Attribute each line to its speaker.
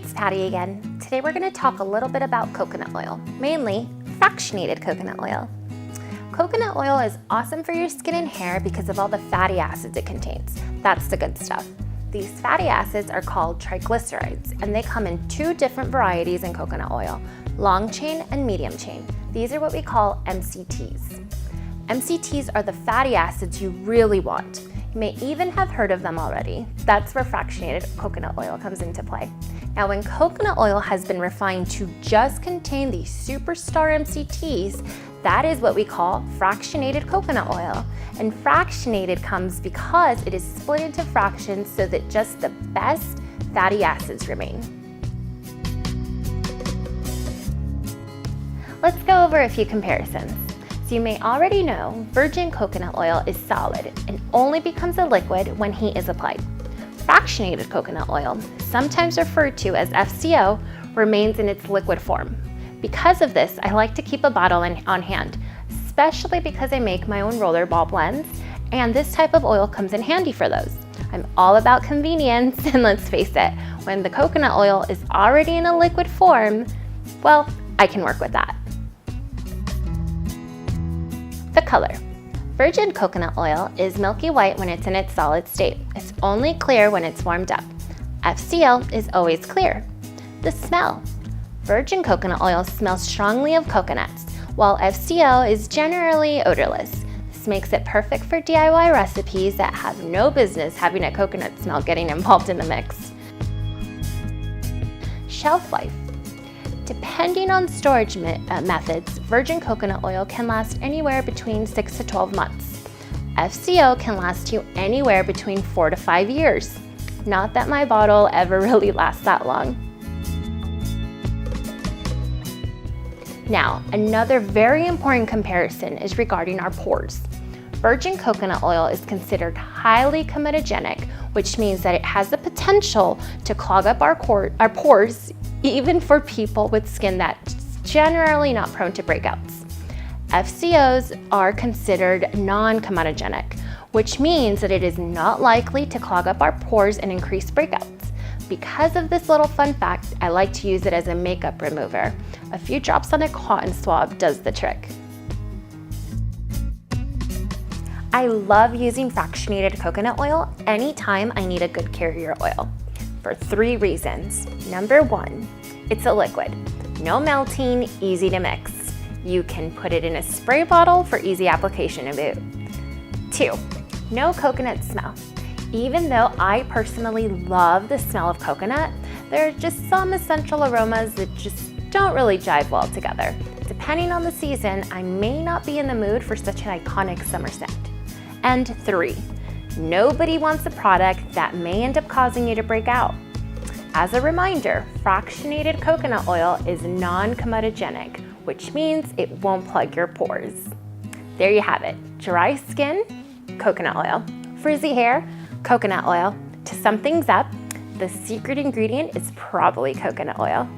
Speaker 1: it's Patty again. Today we're going to talk a little bit about coconut oil, mainly fractionated coconut oil. Coconut oil is awesome for your skin and hair because of all the fatty acids it contains. That's the good stuff. These fatty acids are called triglycerides, and they come in two different varieties in coconut oil, long chain and medium chain. These are what we call MCTs. MCTs are the fatty acids you really want. You may even have heard of them already. That's where fractionated coconut oil comes into play. Now, when coconut oil has been refined to just contain these superstar MCTs, that is what we call fractionated coconut oil. And fractionated comes because it is split into fractions so that just the best fatty acids remain. Let's go over a few comparisons. So you may already know virgin coconut oil is solid and only becomes a liquid when heat is applied. Fractionated coconut oil, sometimes referred to as FCO, remains in its liquid form. Because of this, I like to keep a bottle on hand, especially because I make my own rollerball blends, and this type of oil comes in handy for those. I'm all about convenience, and let's face it, when the coconut oil is already in a liquid form, well, I can work with that. The color. Virgin coconut oil is milky white when it's in its solid state. It's only clear when it's warmed up. FCO is always clear. The smell. Virgin coconut oil smells strongly of coconuts, while FCO is generally odorless. This makes it perfect for DIY recipes that have no business having a coconut smell getting involved in the mix. Shelf life. Depending on storage methods, virgin coconut oil can last anywhere between 6 to 12 months. FCO can last you anywhere between 4 to 5 years. Not that my bottle ever really lasts that long. Now, another very important comparison is regarding our pores. Virgin coconut oil is considered highly comedogenic, which means that it has the potential to clog up our pores, even for people with skin that's generally not prone to breakouts. FCOs are considered non-comedogenic, which means that it is not likely to clog up our pores and increase breakouts. Because of this little fun fact, I like to use it as a makeup remover. A few drops on a cotton swab does the trick. I love using fractionated coconut oil anytime I need a good carrier oil, for 3 reasons. Number 1, it's a liquid. No melting, easy to mix. You can put it in a spray bottle for easy application and boot. 2, no coconut smell. Even though I personally love the smell of coconut, there are just some essential aromas that just don't really jive well together. Depending on the season, I may not be in the mood for such an iconic summer scent. And 3, nobody wants a product that may end up causing you to break out. As a reminder, fractionated coconut oil is non-comedogenic, which means it won't plug your pores. There you have it. Dry skin, coconut oil. Frizzy hair, coconut oil. To sum things up, the secret ingredient is probably coconut oil.